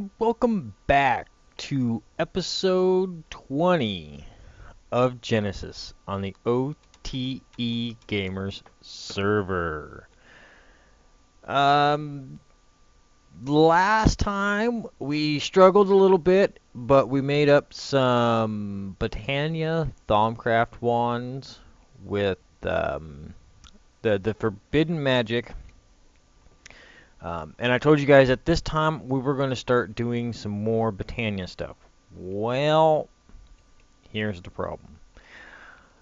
and welcome back to episode 20 of Genesis on the OTE Gamers server. Um, Last time we struggled a little bit, but we made up some Botania Thaumcraft wands with the Forbidden Magic. And I told you guys at this time we were going to start doing some more Botania stuff. Well, here's the problem.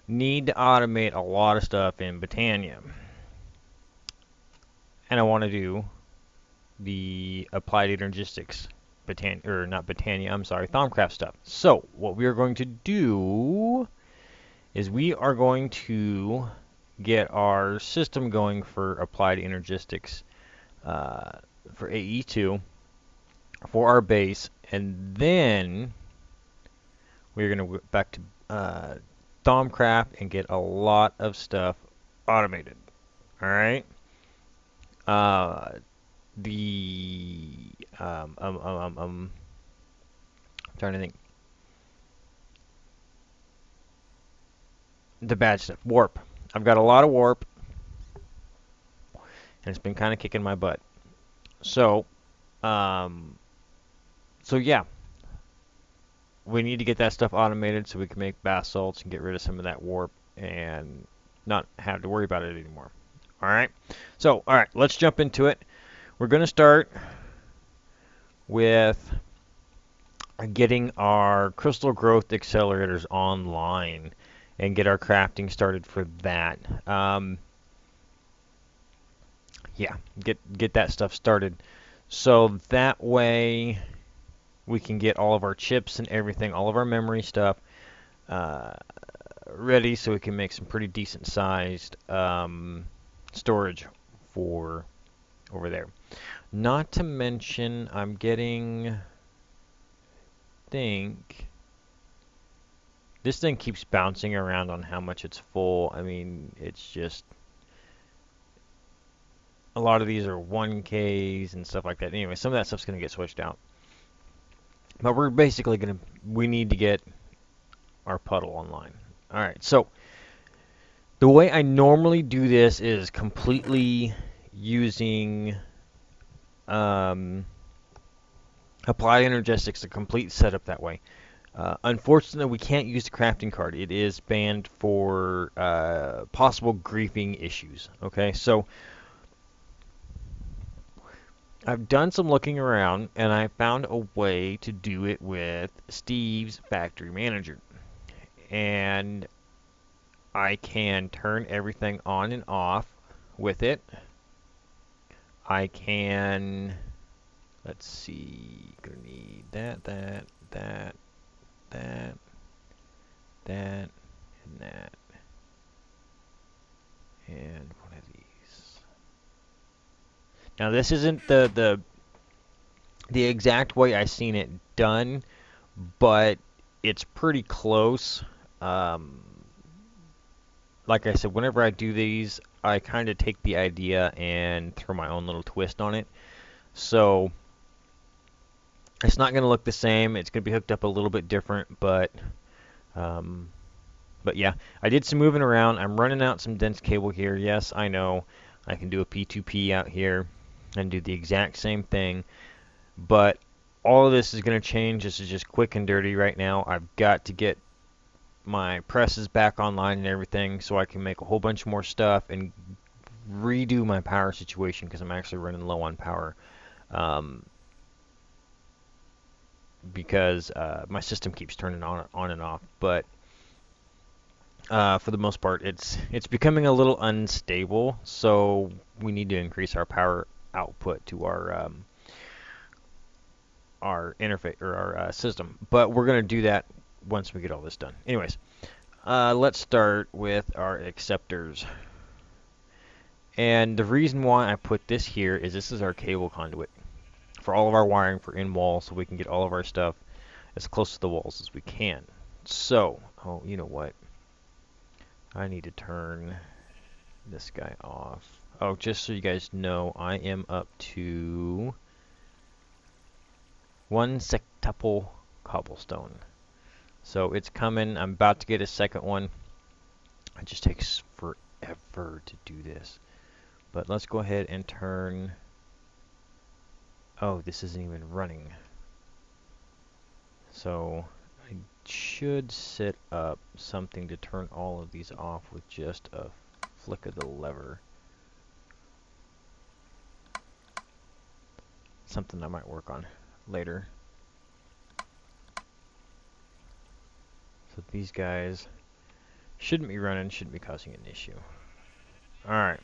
Need to automate a lot of stuff in Botania. And I want to do the Applied Energistics Botania, or not Botania, I'm sorry, Thaumcraft stuff. So, what we are going to do is we are going to get our system going for Applied Energistics for AE2 for our base, and then we're going to go back to Thaumcraft and get a lot of stuff automated. All right. Uh, the I'm trying to think. The bad stuff. Warp. I've got a lot of warp, and it's been kind of kicking my butt. So, um, so yeah, we need to get that stuff automated so we can make basalts and get rid of some of that warp and not have to worry about it anymore. All right. So, all right, let's jump into it. We're going to start with getting our crystal growth accelerators online and get our crafting started for that. Yeah, get that stuff started. So that way we can get all of our chips and everything, all of our memory stuff uh, ready so we can make some pretty decent sized storage for over there. Not to mention, I'm getting, think, this thing keeps bouncing around on how much it's full. I mean, it's just, a lot of these are 1Ks and stuff like that. Anyway, some of that stuff's going to get switched out. But we're basically going to, we need to get our puddle online. All right, so the way I normally do this is completely using Applied Energistics, a complete setup that way. Unfortunately, we can't use the crafting card. It is banned for possible griefing issues. Okay, so I've done some looking around, and I found a way to do it with Steve's Factory Manager. And I can turn everything on and off with it. I can, let's see, gonna need that, that, and that, and one of these. Now this isn't the exact way I seen it done, but it's pretty close. Um, like I said, whenever I do these, I kind of take the idea and throw my own little twist on it. So it's not going to look the same. It's going to be hooked up a little bit different, um, but yeah, I did some moving around. I'm running out some dense cable here. Yes, I know. I can do a P2P out here and do the exact same thing, but all of this is going to change. This is just quick and dirty right now. I've got to get my presses back online and everything so I can make a whole bunch more stuff and redo my power situation because I'm actually running low on power. Because my system keeps turning on and off. But for the most part, it's becoming a little unstable. So we need to increase our power output to our interface or our system. But we're gonna do that once we get all this done. Anyways, let's start with our acceptors. And the reason why I put this here is this is our cable conduit for all of our wiring for in-wall so we can get all of our stuff as close to the walls as we can. So, oh, you know what? I need to turn this guy off. Oh, just so you guys know, I am up to One sextuple cobblestone. So it's coming. I'm about to get a second one. It just takes forever to do this. But let's go ahead and turn... Oh, this isn't even running. So I should set up something to turn all of these off with just a flick of the lever. Something I might work on later. So these guys shouldn't be running, shouldn't be causing an issue. Alright.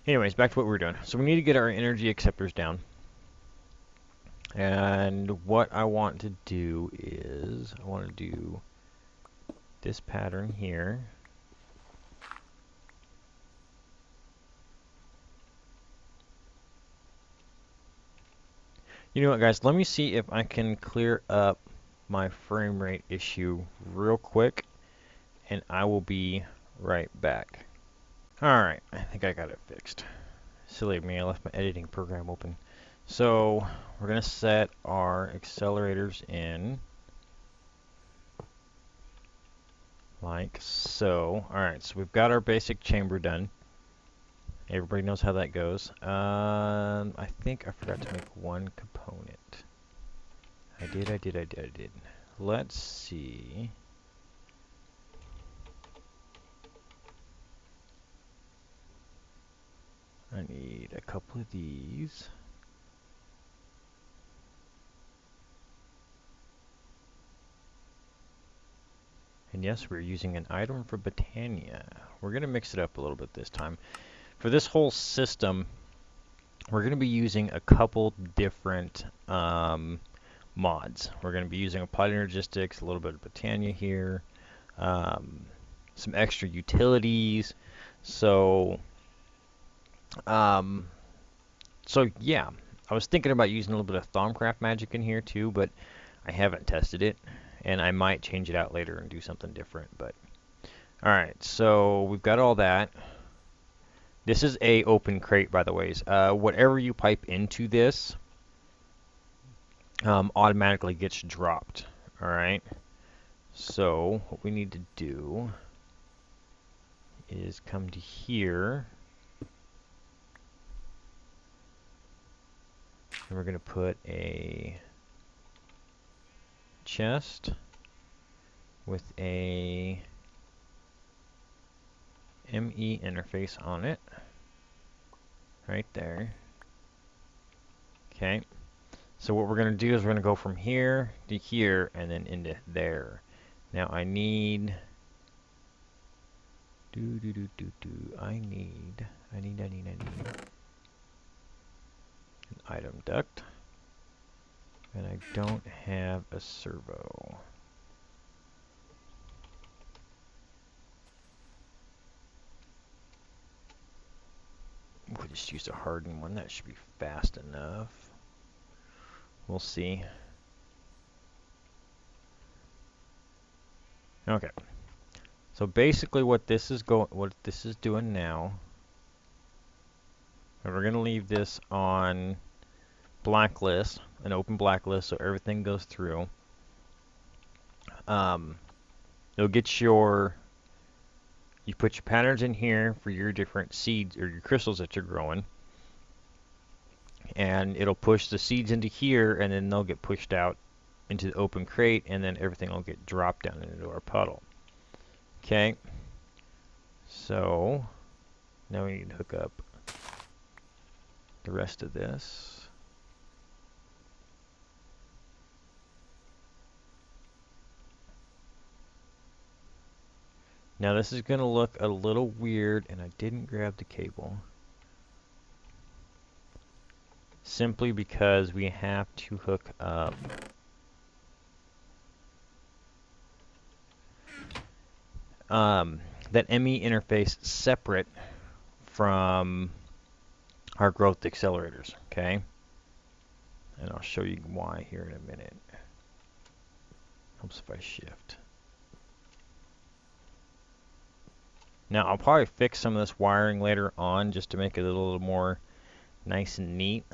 Anyways, back to what we were doing. So we need to get our energy acceptors down. And what I want to do is, I want to do this pattern here. You know what, guys? Let me see if I can clear up my frame rate issue real quick, and I will be right back. Alright, I think I got it fixed. Silly of me, I left my editing program open. So, we're going to set our accelerators in like so. Alright, so we've got our basic chamber done. Everybody knows how that goes. I think I forgot to make one component. I did. Let's see. I need a couple of these. And yes, we're using an item for Botania. We're going to mix it up a little bit this time. For this whole system, we're going to be using a couple different mods. We're going to be using Applied Energistics, a little bit of Botania here, some extra utilities. So yeah, I was thinking about using a little bit of Thaumcraft magic in here too, but I haven't tested it, and I might change it out later and do something different. But all right, so we've got all that. This is a open crate, by the way. Whatever you pipe into this automatically gets dropped. All right. So what we need to do is come to here, and we're going to put a chest with a ME interface on it, right there. Okay. So what we're going to do is we're going to go from here to here and then into there. Now I need I need an item duct, and I don't have a servo. We'll just use a hardened one. That should be fast enough. We'll see. Okay. So basically what this is doing now, and we're going to leave this on blacklist, an open blacklist, so everything goes through. You'll get you put your patterns in here for your different seeds or your crystals that you're growing, and it'll push the seeds into here, and then they'll get pushed out into the open crate, and then everything will get dropped down into our puddle. Okay, so now we need to hook up the rest of this. Now this is going to look a little weird, and I didn't grab the cable. Simply because we have to hook up that ME interface separate from our growth accelerators, okay? And I'll show you why here in a minute. Helps if I shift. Now I'll probably fix some of this wiring later on just to make it a little more nice and neat.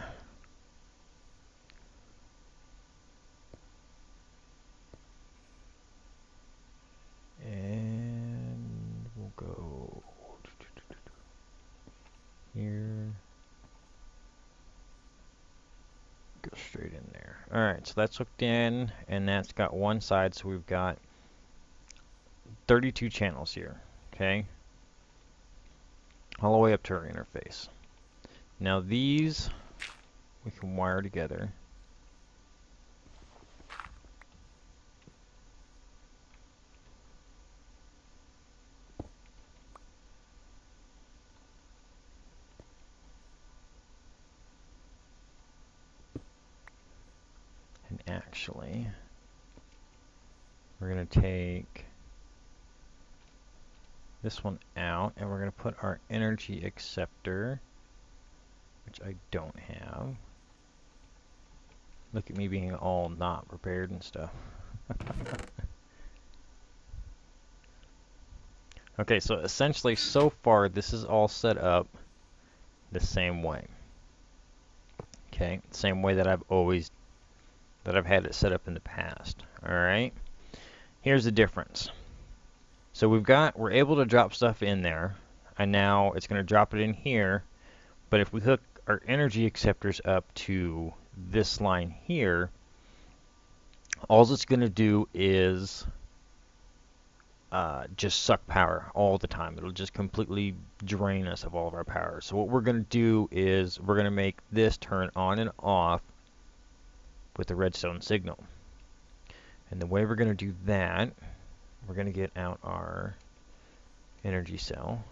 Alright, so that's hooked in, and that's got one side, so we've got 32 channels here, okay? All the way up to our interface. Now these we can wire together. And actually, we're going to take this one out, and we're going to put our energy acceptor, which I don't have. Look at me being all not prepared and stuff. Okay, so essentially, so far, this is all set up the same way. Okay, same way that I've had it set up in the past. All right. Here's the difference. So we're able to drop stuff in there, and now it's going to drop it in here. But if we hook our energy acceptors up to this line here, all it's going to do is just suck power all the time. It'll just completely drain us of all of our power. So what we're going to do is we're going to make this turn on and off with the redstone signal. And the way we're going to do that, we're going to get out our energy cell.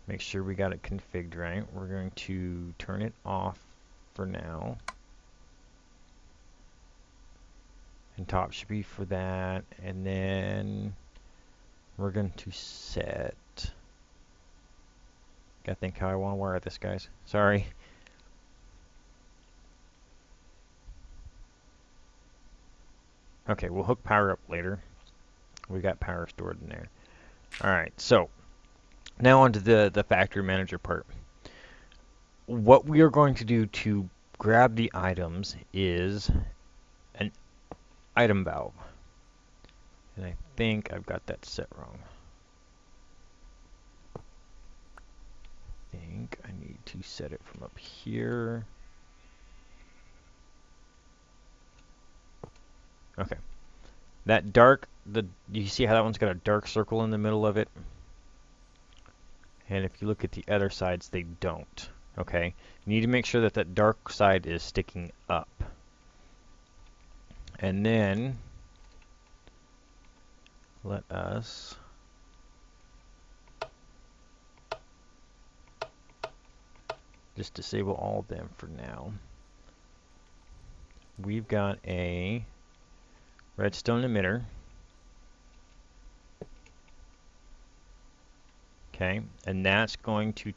Make sure we got it configured right. We're going to turn it off for now. And top should be for that. And then we're going to set... Gotta think how I want to wire this, guys. Sorry. Okay, we'll hook power up later. We got power stored in there. Alright, so now onto the factory manager part. What we are going to do to grab the items is an item valve. And I think I've got that set wrong. I think I need to set it from up here. Okay. That dark, you see how that one's got a dark circle in the middle of it? And if you look at the other sides, they don't. Okay? You need to make sure that that dark side is sticking up. And then, let us just disable all of them for now. We've got a redstone emitter. Okay, and that's going to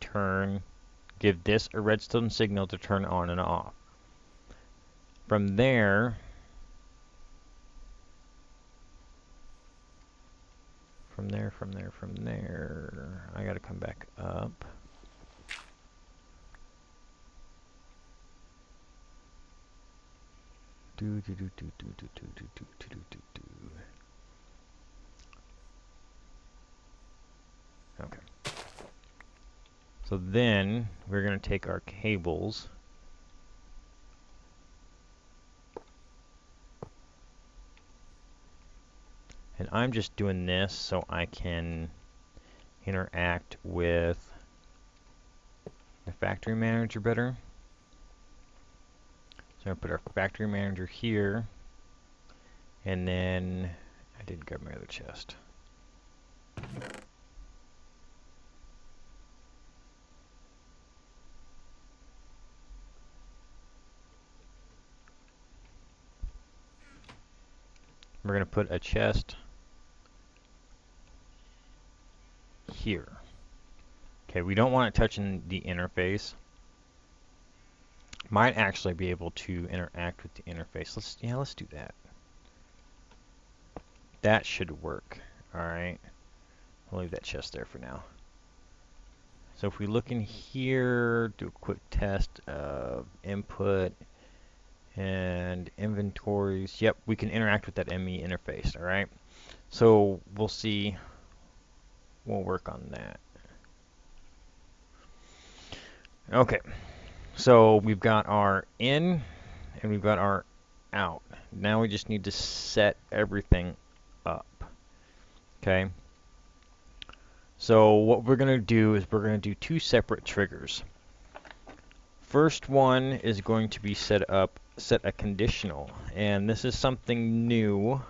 give this a redstone signal to turn on and off. From there, I gotta come back up. Okay. So then we're going to take our cables and I'm just doing this so I can interact with the factory manager better. So I'm going to put our factory manager here, and then I didn't grab my other chest. We're going to put a chest here. Okay, we don't want it touching the interface. Might actually be able to interact with the interface. Let's do that. That should work. Alright. I'll leave that chest there for now. So if we look in here, do a quick test of input and inventories. Yep, we can interact with that ME interface, alright? So we'll see. We'll work on that. Okay. So we've got our in and we've got our out. Now we just need to set everything up. Okay. So what we're going to do is we're going to do two separate triggers. First one is going to be set a conditional, and this is something new.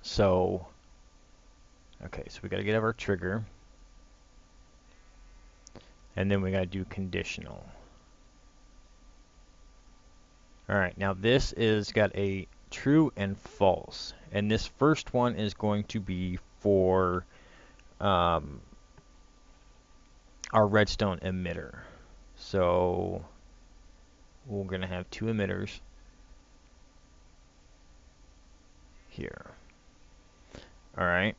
So we got to get our trigger, and then we got to do conditional. All right, now this is got a true and false, and this first one is going to be for our redstone emitter. So we're going to have two emitters here. All right.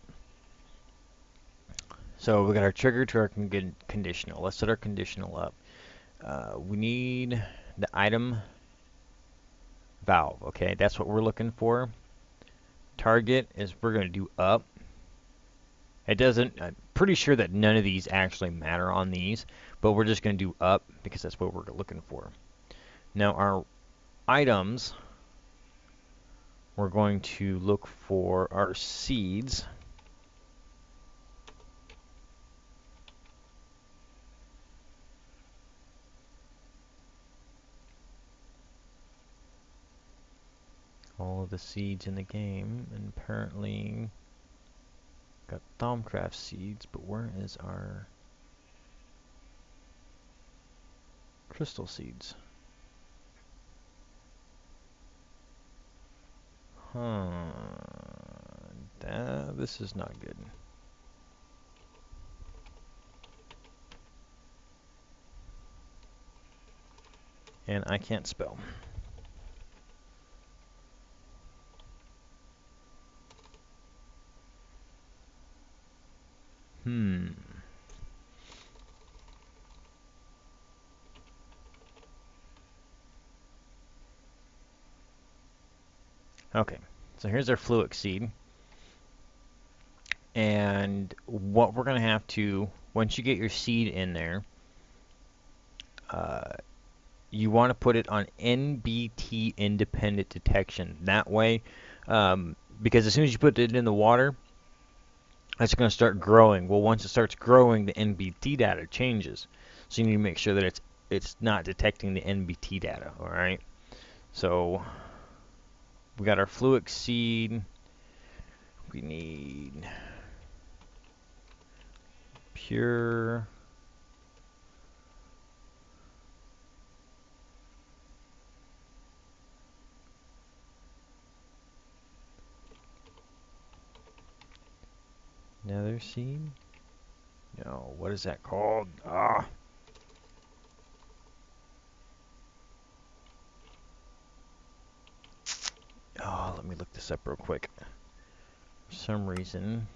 So we got our trigger to our conditional. Let's set our conditional up. We need the item valve. Okay, that's what we're looking for. Target is we're going to do up. It doesn't. I'm pretty sure that none of these actually matter on these, but we're just going to do up because that's what we're looking for. Now our items, we're going to look for our seeds. All of the seeds in the game, and apparently got Thaumcraft seeds, but where is our crystal seeds? This is not good. And I can't spell. Okay, so here's our fluix seed. And what we're going to have to, once you get your seed in there, you want to put it on NBT independent detection. That way, because as soon as you put it in the water, it's going to start growing. Well, once it starts growing, the NBT data changes. So you need to make sure that it's not detecting the NBT data, all right? So we got our fluix seed. We need pure. Nether seed? No, what is that called? Ah. Oh, let me look this up real quick. For some reason.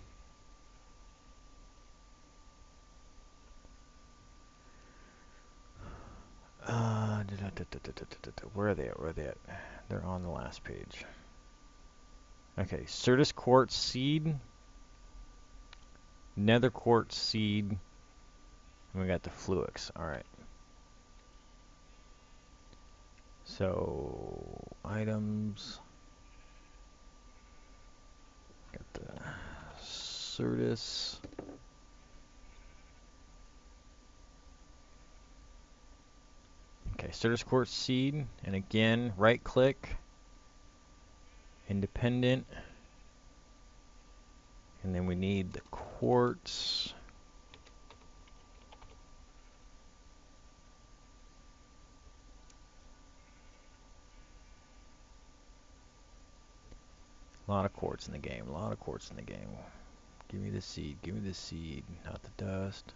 Where are they at? Where are they at? They're on the last page. Okay, Certus quartz seed, nether quartz seed, and we got the fluix. All right. So items. Got the Certus. Okay, Certus quartz seed, and again, right click, independent, and then we need the quartz. A lot of quartz in the game, a lot of quartz in the game. Give me the seed, not the dust.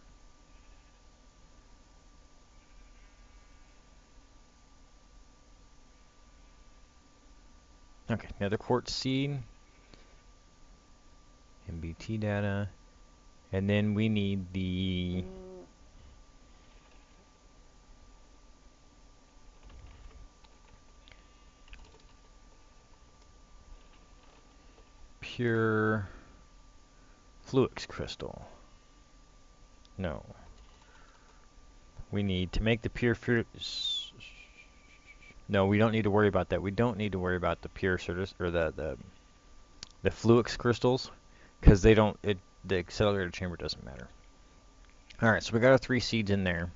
Okay, nether quartz seed, NBT data, and then we need the pure fluix crystal. No. we need to make the pure... No, we don't need to worry about that. We don't need to worry about the pure Certus, or the Fluix crystals, because they don't, the accelerator chamber doesn't matter. Alright, so we got our 3 seeds in there.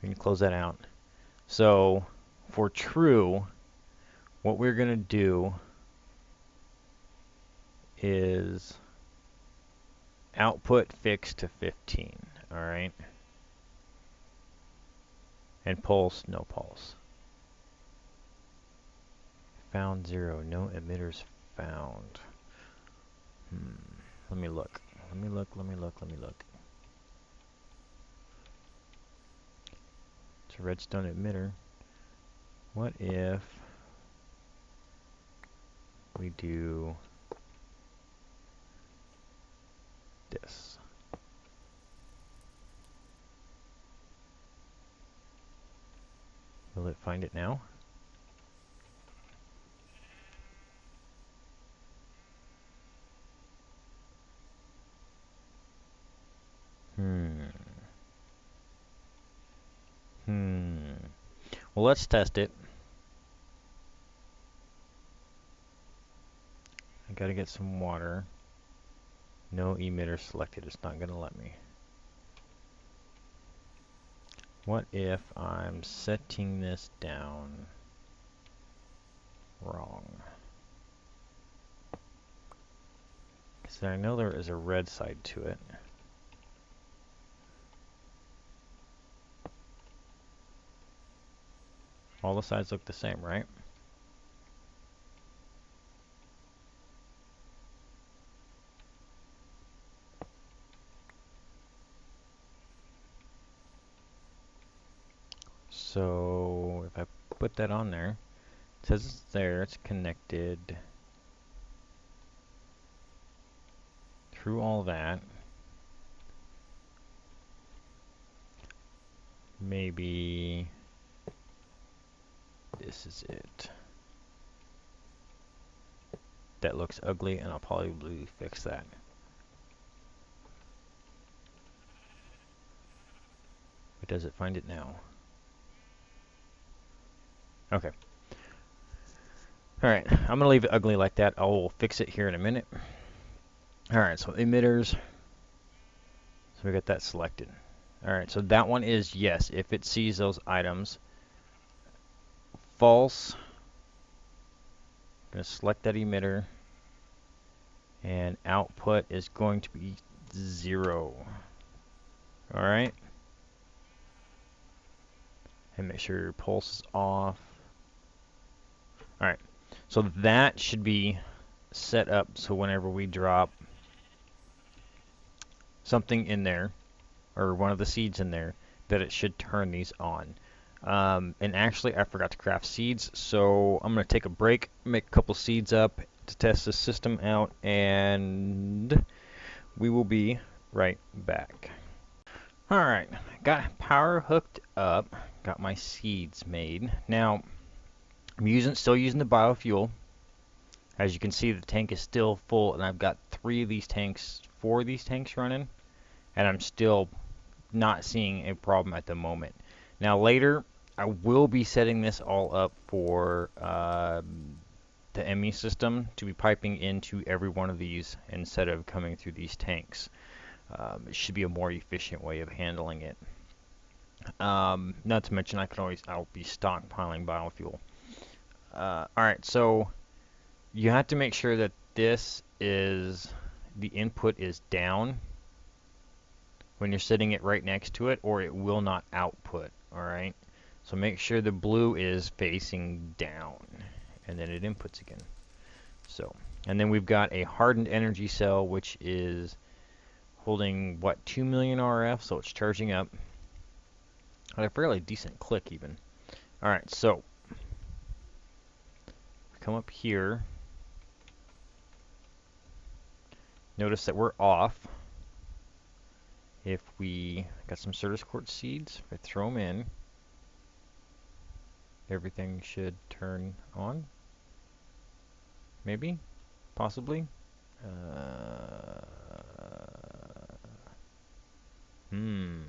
We can close that out. So, for true, what we're going to do is output fixed to 15. Alright? And pulse, no pulse. Found 0. No emitters found. Let me look. Let me look. It's a redstone emitter. What if we do this? Will it find it now? Well, let's test it. I gotta get some water. No emitter selected. It's not gonna let me. What if I'm setting this down wrong? Because I know there is a red side to it. All the sides look the same, right? So if I put that on there, it says it's there, it's connected through all that. Maybe this is it. That looks ugly, and I'll probably fix that. But does it find it now? Okay. Alright, I'm going to leave it ugly like that. I will fix it here in a minute. Alright, so emitters. So we got that selected. Alright, so that one is yes, if it sees those items. False. I'm going to select that emitter. And output is going to be 0. Alright. And make sure your pulse is off. Alright, so that should be set up so whenever we drop something in there, or one of the seeds in there, that it should turn these on. And actually, I forgot to craft seeds, so I'm going to take a break, make a couple seeds up to test the system out, and we will be right back. Alright, got power hooked up, got my seeds made. Now, I'm still using the biofuel. As you can see, the tank is still full, and I've got 4 of these tanks running, and I'm still not seeing a problem at the moment. Now later, I will be setting this all up for the ME system to be piping into every one of these instead of coming through these tanks. It should be a more efficient way of handling it. Not to mention, I'll be stockpiling biofuel. Alright, so you have to make sure that the input is down when you're setting it right next to it, or it will not output. Alright, so make sure the blue is facing down, and then it inputs again. So, and then we've got a hardened energy cell, which is holding, what, 2 million RF, so it's charging up at a fairly decent click even. Alright, so come up here. Notice that we're off. If we got some Certus quartz seeds, if I throw them in, everything should turn on. Maybe? Possibly? Hmm.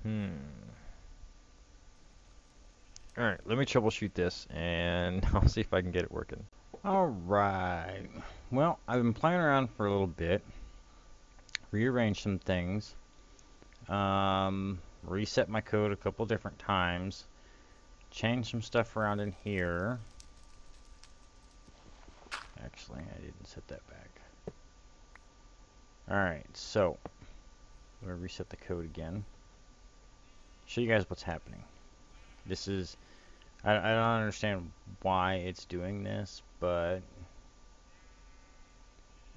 Hmm. Alright, let me troubleshoot this, and I'll see if I can get it working. Alright. Well, I've been playing around for a little bit. Rearranged some things. Reset my code a couple different times. Changed some stuff around in here. Actually, I didn't set that back. Alright, so I'm going to reset the code again. Show you guys what's happening. This is... I don't understand why it's doing this, but...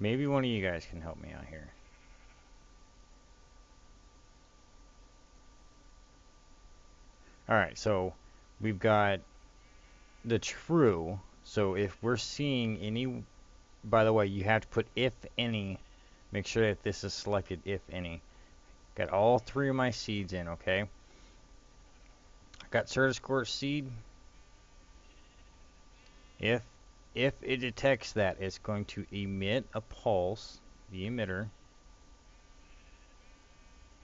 maybe one of you guys can help me out here. Alright, so we've got the true. So if we're seeing any... by the way, you have to put if any. Make sure that this is selected if any. Got all three of my seeds in, okay? Got Certiscore seed. If it detects that, it's going to emit a pulse, the emitter.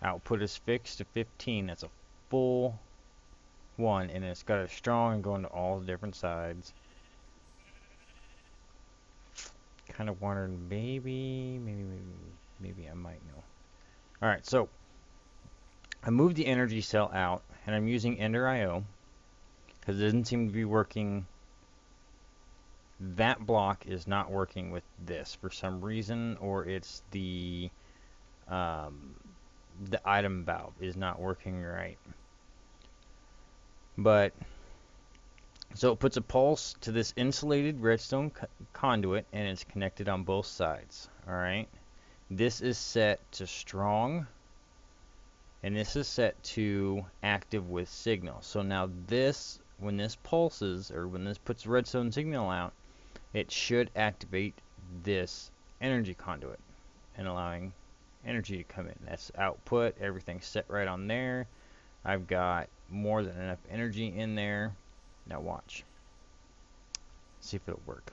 Output is fixed to 15. That's a full one, and it's got a strong and going to all the different sides. Kind of wondering, maybe I might know. All right, so I moved the energy cell out, and I'm using Ender IO because it doesn't seem to be working. That block is not working with this for some reason, or it's the item valve is not working right. But so it puts a pulse to this insulated redstone conduit, and it's connected on both sides. All right. This is set to strong, and this is set to active with signal. So now this, when this pulses, or when this puts redstone signal out, it should activate this energy conduit and allowing energy to come in. That's output. Everything's set right on there. I've got more than enough energy in there. Now watch. See if it'll work.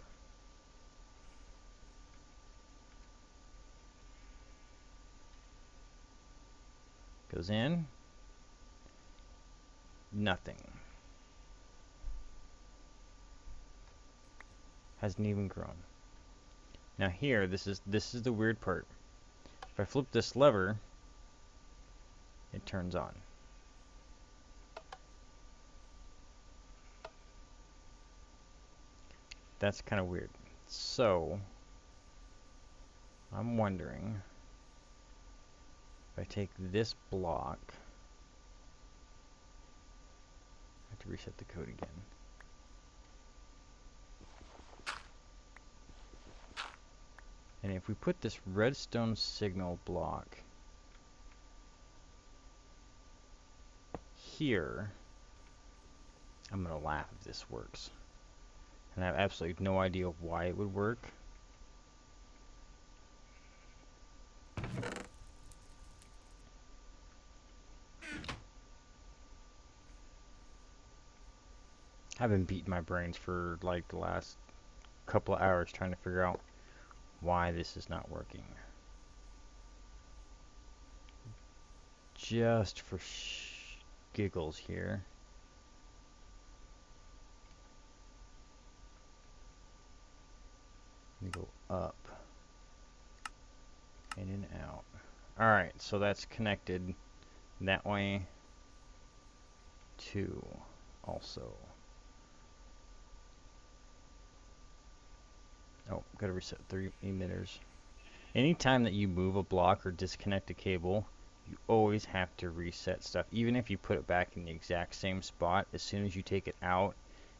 Goes in. Nothing. Hasn't even grown. Now here, this is the weird part. If I flip this lever, it turns on. That's kind of weird. So, I'm wondering if I take this block, I have to reset the code again. And if we put this redstone signal block here, I'm going to laugh if this works. And I have absolutely no idea why it would work. I've been beating my brains for like the last couple of hours trying to figure out why this is not working. Just for giggles here. Let me go up in and out. Alright, so that's connected that way to also. Oh, gotta reset 3 emitters. Anytime that you move a block or disconnect a cable, you always have to reset stuff. Even if you put it back in the exact same spot, as soon as you take it out,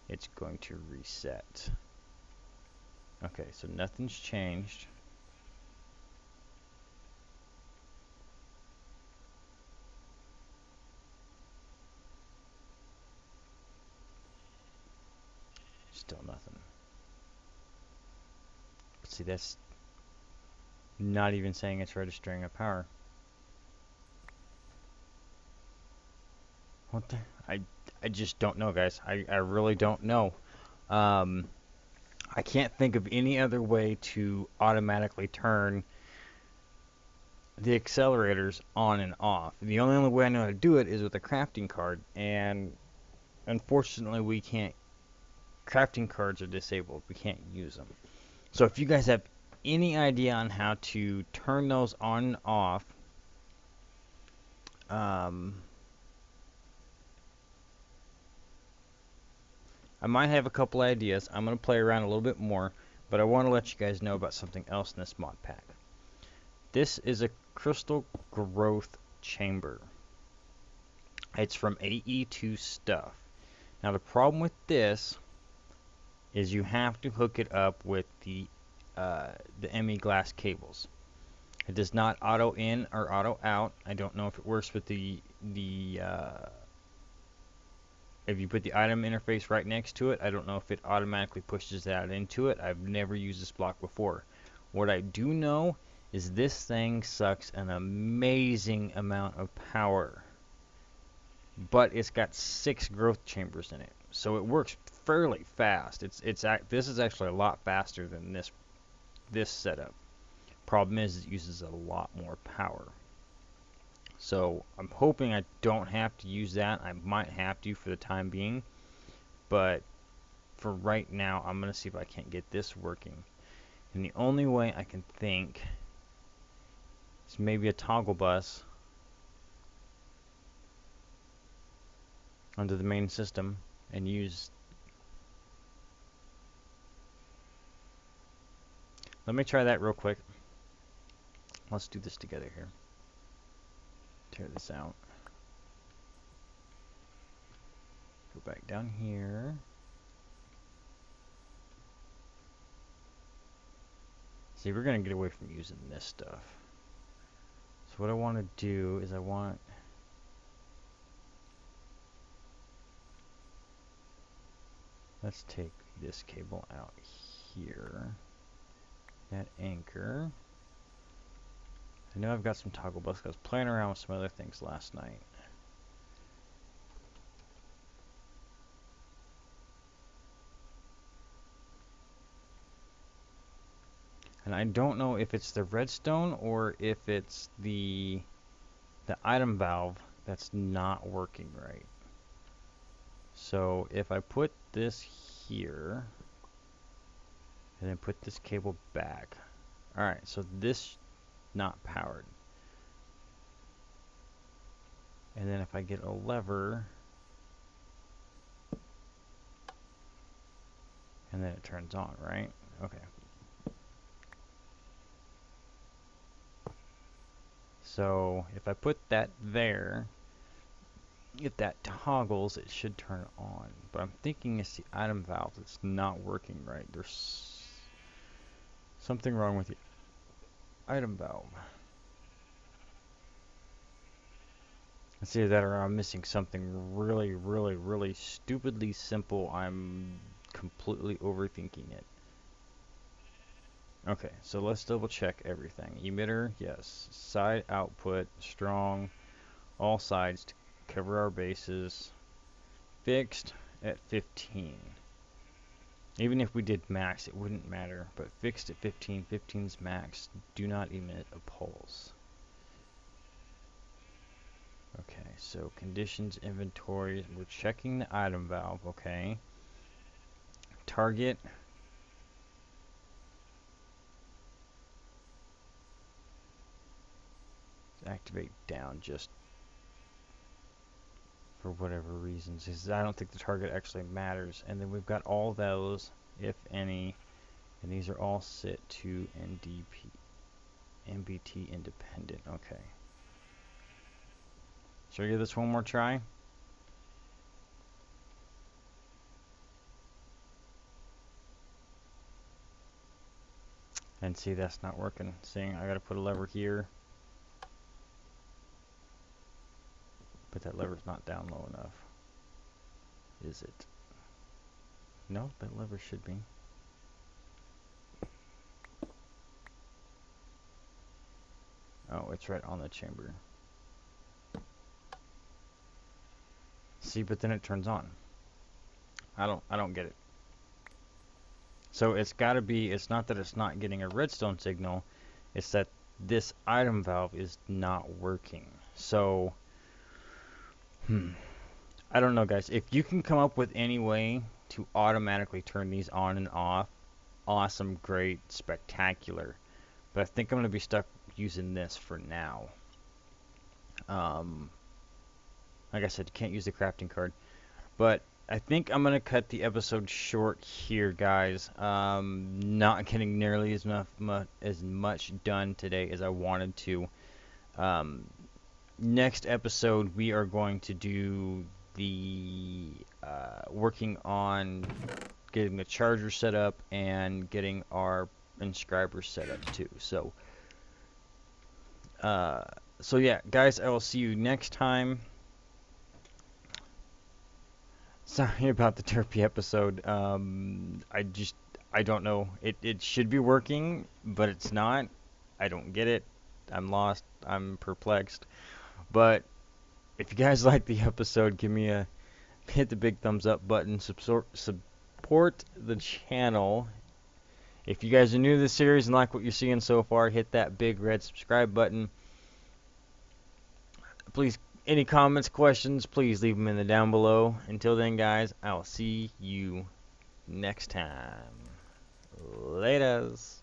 it's going to reset. Okay, so nothing's changed. Still nothing. See, that's not even saying it's registering a power. What the? I just don't know, guys. I really don't know. I I can't think of any other way to automatically turn the accelerators on and off. The only way I know how to do it is with a crafting card, and unfortunately we can't. Crafting cards are disabled. We can't use them. So if you guys have any idea on how to turn those on and off, I might have a couple ideas. I'm going to play around a little bit more, but I want to let you guys know about something else in this mod pack. This is a crystal growth chamber. It's from AE2 Stuff. Now the problem with this is you have to hook it up with the ME glass cables. It does not auto in or auto out. I don't know if it works with the if you put the item interface right next to it. I don't know if it automatically pushes that into it. I've never used this block before. What I do know is this thing sucks an amazing amount of power, but it's got 6 growth chambers in it, so it works fairly fast. This is actually a lot faster than this setup. Problem is, it uses a lot more power. So I'm hoping I don't have to use that. I might have to for the time being, but for right now, I'm gonna see if I can't get this working. And the only way I can think is maybe a toggle bus under the main system and use. Let me try that real quick. Let's do this together here. Tear this out. Go back down here. See, we're going to get away from using this stuff. So what I want to do is let's take this cable out here. That anchor. I know I've got some toggle bus. I was playing around with some other things last night. And I don't know if it's the redstone or if it's the item valve that's not working right. So if I put this here and then put this cable back. Alright, so this not powered. And then if I get a lever and then it turns on, right? Okay. So if I put that there, if that toggles, it should turn on. But I'm thinking it's the item valve that's not working right. There's something wrong with the item valve. It's either that or I'm missing something really, really, really stupidly simple. I'm completely overthinking it. Okay, so let's double check everything. Emitter, yes. Side output, strong. All sides to cover our bases. Fixed at 15. Even if we did max, it wouldn't matter. But fixed at 15, 15's max. Do not emit a pulse. Okay, so conditions, inventory. We're checking the item valve, okay. Target. Activate down just for whatever reasons. I don't think the target actually matters. And then we've got all those, if any, and these are all set to NBT independent. Okay. Should I give this one more try? And see, that's not working. Seeing I gotta put a lever here. But that lever's not down low enough. Is it? No, that lever should be. Oh, it's right on the chamber. See, but then it turns on. I don't get it. So it's got to be, it's not that it's not getting a redstone signal, it's that this item valve is not working. So, I don't know, guys. If you can come up with any way to automatically turn these on and off, awesome, great, spectacular. But I think I'm going to be stuck using this for now. Um, like I said, you can't use the crafting card. But I think I'm going to cut the episode short here, guys. Not getting nearly as much done today as I wanted to. Um, Next episode, we are going to do the working on getting the charger set up and getting our inscribers set up too. Uh, so yeah, guys, I will see you next time. Sorry about the Turpy episode. I don't know. It should be working, but it's not. I don't get it. I'm lost. I'm perplexed. But if you guys like the episode, hit the big thumbs up button. Support the channel. If you guys are new to the series and like what you're seeing so far, hit that big red subscribe button. Please, any comments, questions, please leave them in the down below. Until then, guys, I'll see you next time. Laters.